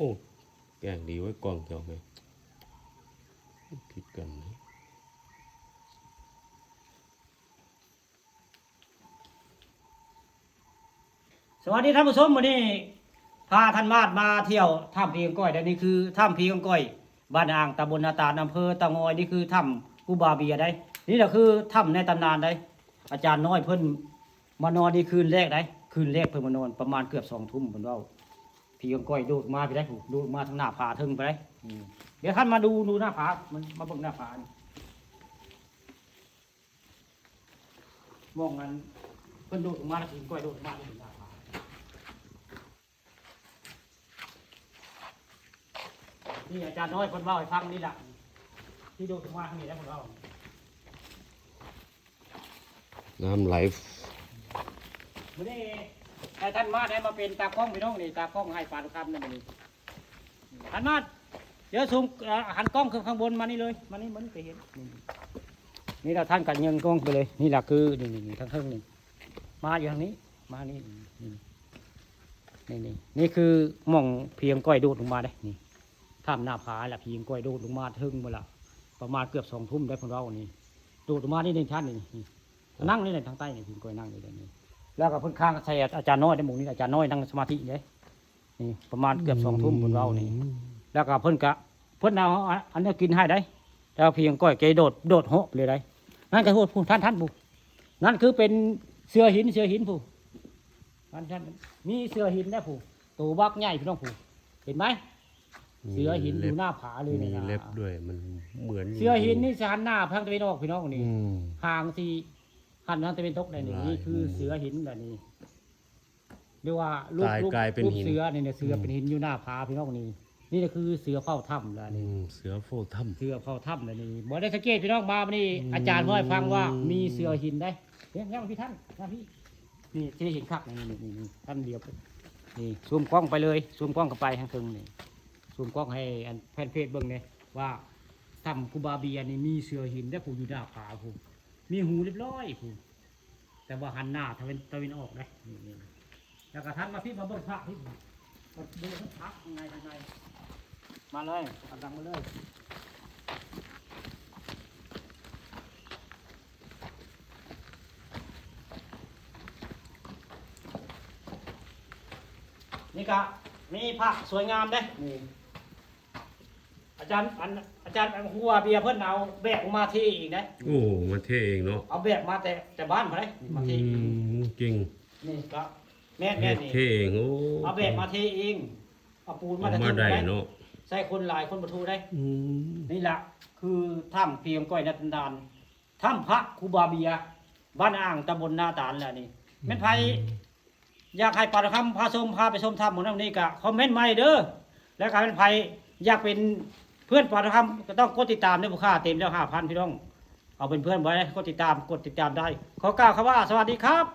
อ้แกงดีไว้กองเจ้าไหมผิดกันนะสวัสดีท่านผู้ชมวันนี้พาท่านมาเที่ยวถ้ำพีกังก้อยและนี่คือถ้ำพีกังก้อยบ้านอ่างตำบลนาตาลอำเภอเตางอยนี่คือถ้ำกูบาเบียได้นี่แหละคือถ้ำในตำนานได้อาจารย์น้อยเพิ่นมานอนนี่คืนแรกได้คืนแรกเพิ่นมานอนประมาณเกือบ2 ทุ่มเพิ่นเว้าพีกังก้อยดูดมาไปได้ถูกดูดมาทางหน้าผาถึงไปได้เดี๋ยวท่านมาดูหน้าผามันมาเบิ่งหน้าผานี่มองกันเพิ่นดูดมาแล้วพีกังก้อยดูดมาที่หน้าผานี่อาจารย์น้อยคนเล่าให้ฟังนี่แหละที่ดูถึงว่าทางนี้แล้วคนเล่า น้ำไหลวันนี้แต่ท่านมาได้มาเป็นตากล้องพี่น้องนี่ตากล้องให้ปานคำนั่นนี่ท่านมาเดี๋ยวซูมหันกล้องขึ้นข้างบนมานี่เลยมานี่มันไปเห็นนี่เราท่านกันยังกล้องไปเลยนี่แหละคือนี่ทั้งเทิงนี่มาอยู่ทางนี้มานี่นี่คือหม่องเพียงก้อยดูดลงมาได้นี่ถ้ำหน้าผาแหละเพียงก้อยดูดลงมาถึงเวลาประมาณเกือบ2 ทุ่มได้พวกเรานี่ดูดลงมานี่ในชั้นนี่นั่งนี่ในทางใต้นี่เพียงก้อยนั่งอยู่ตรงนี้แล้วก็เพิ่นข้างใส่อาจารย์น้อยในหมู่นี้อาจารย์น้อยนั่งสมาธิเลยนี่ประมาณเกือบ2 ทุ่มพวกเรานี่แล้วก็เพิ่นเอาอันนี้กินให้ได้แล้วเพียงก้อยแกโดดเหาะเลยได้นั่นก็โทษผู้ท่านผู้นั่นคือเป็นเสือหินผู้ท่านมีเสือหินนะผู้ตัวบักใหญ่พี่น้องผู้เห็นไหมเสือหินอยู่หน้าผาเลย มี นะ เล็บด้วยมันเหมือนเสือหินนี่หันหน้าทางตะวันออกพี่น้องนี่ห่างที่หันทางตะวันตกนี่คือเสือหินแบบนี้เรียกว่ารูปเสือเนี่ยเสือเป็นหินอยู่หน้าผาพี่น้องนี่คือเสือเฝ้าถ้ำแล้วนี่เสือเฝ้าถ้ำแล้วนี่บ่ได้สังเกตพี่น้องมาวันนี้อาจารย์พ่อให้ฟังว่ามีเสือหินได้เนี่ยพี่ท่านพี่นี่ที่เห็นคักนี่ท่านเดียวนี่ซูมกล้องไปเลยซูมกล้องเข้าไปทางตรงนี่ซูมกล้องให้แฟนเพจเบิ่งเนี่ยว่าถ้ำกูบาเบียนี่มีเสือหินได้ผูอยู่หน้าผาผูมีหูเรียบร้อยผูแต่ว่าหันหน้าตะวันออกได้นี่แล้วก็ท่านมาพี่มาเบิ่งพระพี่มาดูพระข้างในมาเลยกำลังมาเลยนี่ก็มีพระสวยงามเด้นี่อาจารย์หัวเบียเพิ่นเอาแบกมาเทอีกนะโอ้มาเทเองเนาะเอาแบกมาแต่บ้านมาได้มาเทเก่งนี่ก็แม่นี่เทเองโอ้เอาแบกมาเทเองเอาปูนมาได้เนาะใส่คนหลายคนประตูได้นี่แหละคือถ้ำเพียงก้อยนันดานถ้ำพระครูบาเบียบ้านอ่างตำบลนาตาลแหละนี่แม่นไผอยากให้ปาคำพาไปชมถ้ำหมู่นี้ก็คอมเมนต์มาเด้อแล้วก็เป็นไผอยากเป็นเพื่อนปาคำก็ต้องกดติดตามด้วยผู้ค่าเต็มแล้ว5,000พี่น้องเอาเป็นเพื่อนไว้กดติดตามได้ขอกล่าวคำว่าสวัสดีครับ